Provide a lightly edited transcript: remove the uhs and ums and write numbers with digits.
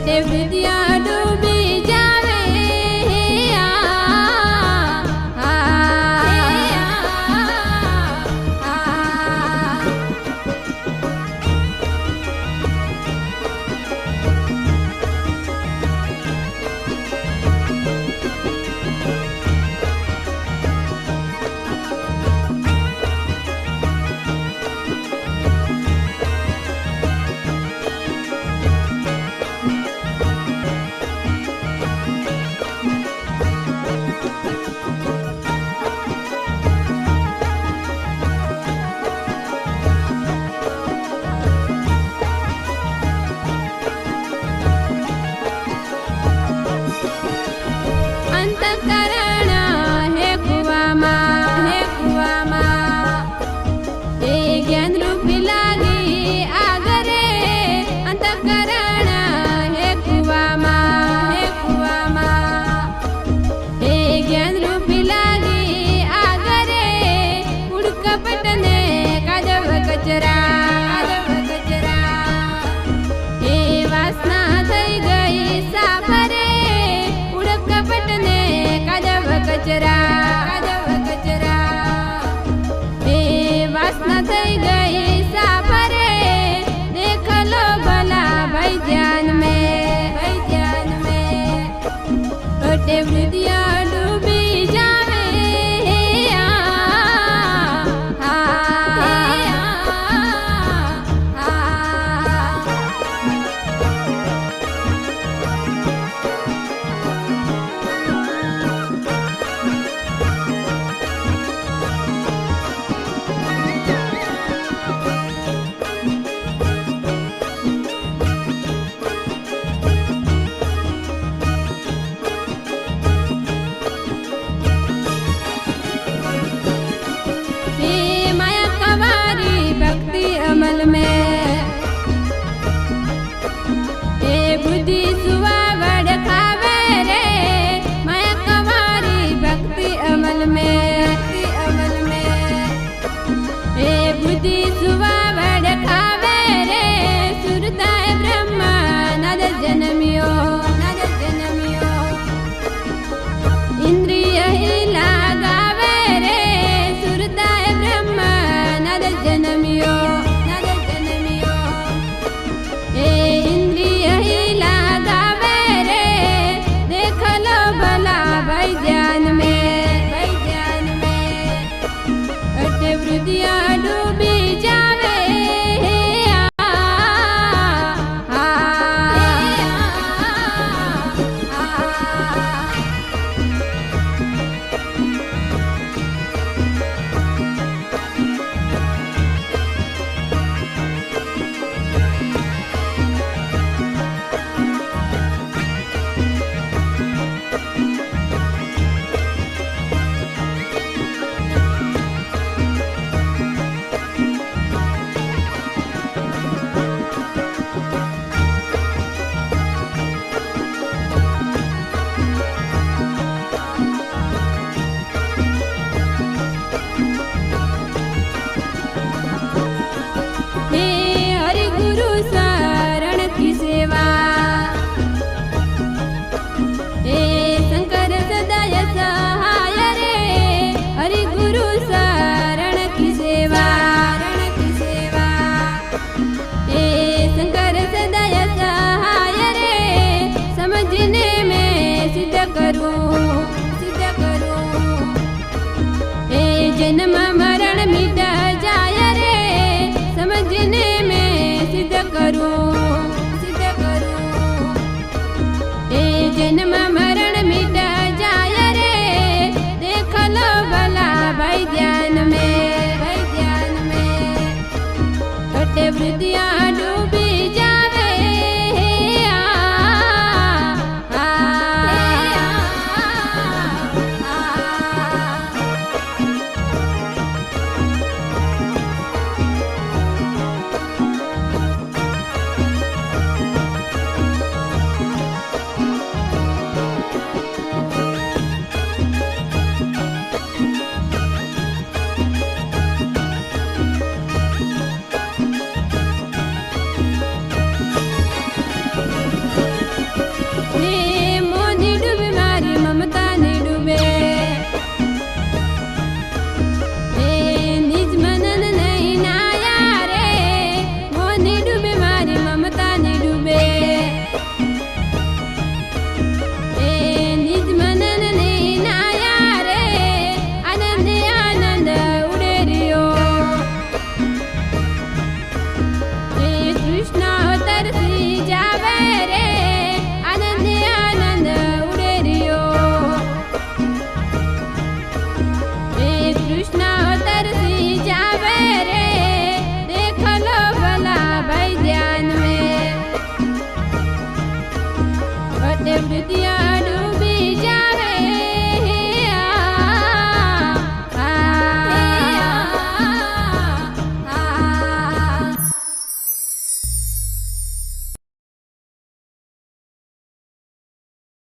અટે વૃદ્ધિયા ડૂબી જાવે वासना थई गई साफरे देख लो भला भाई ध्यान में अटे वृद्धिया डूबी जावे अमल में ए बुद्धि सुवावड़ खावे रे माया कवारी भक्ति अमल में ए बुद्धि सुवावड़ खावे रे सुरताय ब्रह्मा नद जन्मियो इंद्रिय ही लगावे रे सुरताय ब्रह्मा नद जन्मियो ध्यान में अटे वृद्धिया डूबी जावे जन्म मरण मिट जाय रे समझने में सिद्ध करूं ए जन्म मरण मिट जाय रे देख लो भला भाई ध्यान में अटे वृद्धिया डूबी जावे એ વૃદ્ધિયા